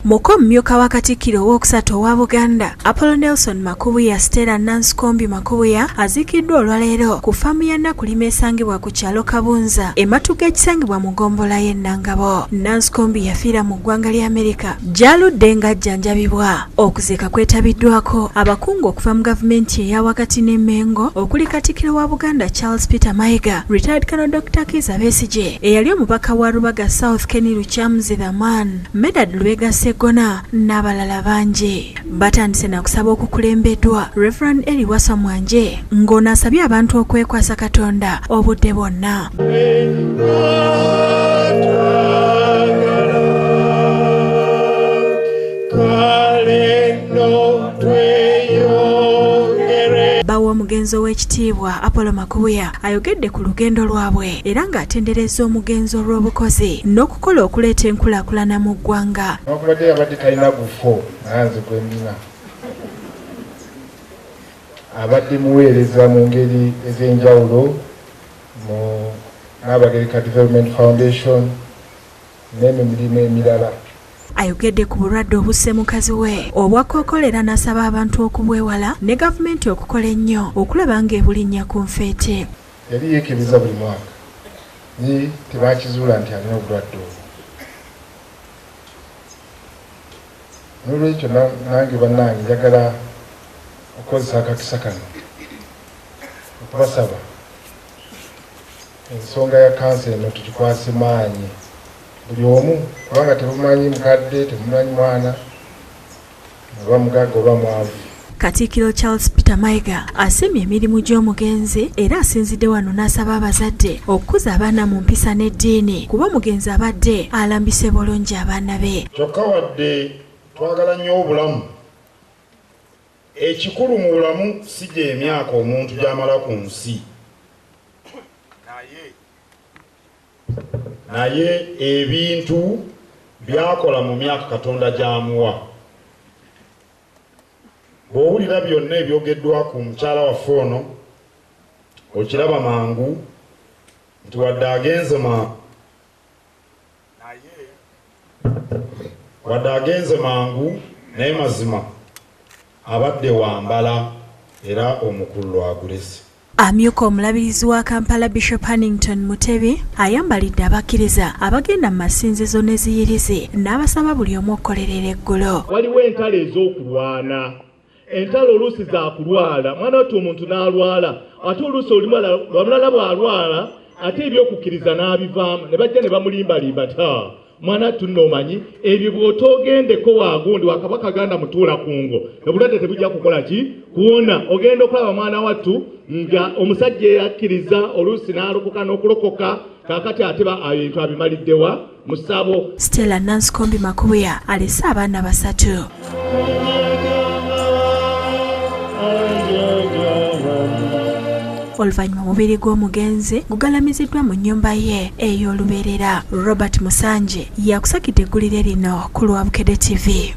Muko mmyuka wa Katikkiro ow'okusatu owa Buganda Apollo Nelson Makubuya Stella Nansikombi Makubuya aziikiddwa olwaleero ku faamu ya Nakulima esangibwa ku kyalo Kabunza ematuga ekisangibwa mu ggombolola y'e Nangabo. Nansikombi yafiira mu ggwanga lya Amerika gy'aludde ng'ajjanjabibwa. Okuziika kwetabiddwako abakungu okuva mu gavumenti eya wakati ne Mengo okuli Katikkiro wa Buganda Charles Peter Mayiga, Retired Colonel Dr. Kizza Besigye, eyali omubaka wa Rubaga South Kenny Lukyamzi the Man, Medad Lubega Gona n'abalala bangi. Batandise na kusaba okukulembeddwa Reverend Eliwasa Mwanje ng'onaasabye abantu okwekwasa Katonda obudde bwonna. Bawa omugenzi w'ekitiibwa Apollo Makubuya ayogedde ku lugendo lwabwe era ng'atenderezza omugenzi olw'obukozi n'okukola okuleeta enkulaakulana mu ggwanga. Newankubadde abadde talina bufo nanze gwe ndina abadde muweereza mu ngeri ez'enjawulo mu Nabagereka Development Foundation n'emirimu emirala. Ayogedde ku bulwadde obusse mukazi we obwakookolera n'asaba abantu okubwewala ne gavumenti okukola ennyo okulaba ng'ebulinnya ku nfeete. Yali yeekebeza buli mwaka naye tebakizuula nti alina obulwadde obwo. N'olwekyo nange bannange njagala okukozesa akakisa kano okubasaba ensonga ya kansa eno tugikwase maanyi buli omu, kubanga temumanyi mukadde, temumanyi mwana, oba mugagga oba mwavu. Katikkiro Charles Peter Mayiga asemye emirimu gy'omugenzi era asinzidde wano n'asaba abazadde okukuza abaana mu mpisa n'eddiini kuba omugenzi abadde alambise bulungi abaana be. Kyokka wadde twagala nnyo obulamu, ekikulu mu bulamu si gy'emyaka omuntu gy'amala ku nsi, naye ebintu byakola mu myaka Katonda gy'amuwa. Bw'owulira byonna ebyogeddwa ku mukyala waffe ono okiraba mangu nti wadde agenze mangu naye mazima abadde wambala era omukulu lwagulesi. Amyuka omulabirizi wa Kampala Bishop Hannington Mutebi ayambalidde abakkiriza abagenda mu masinzizo n'eziyirizi n'abasaba buli omu okukolerera eggulo. Waliwo entalo ez'okulwana, entalo oluusi za kulwala, mwana wati omuntu n'alwala ate oluusi olumulala bw'alwala ate ebyokukkiriza n'abivaamu ne bajja ne bamulimbalimba ta mwana tunnomanyi ebyo bw'otoogendeko waagundi wakabaka ganda mutuula kungo obulwadde tebujja kukola ki kuwona. Ogenda okulaba mwana wattu nga omusajja eyakkiriza oluusi n'alokoka n'okulokoka kaakati ate ebintu abimaliddewa mu ssabo. Stella Nansikombi Makubuya alese abaana basatu. Oluvannyuma omubiri gw'omugenzi gugalamiziddwa mu nnyumba ye ey'olubeerera. Robert Musanje yakusakidde eggulire lino ku Lwabukedde TV.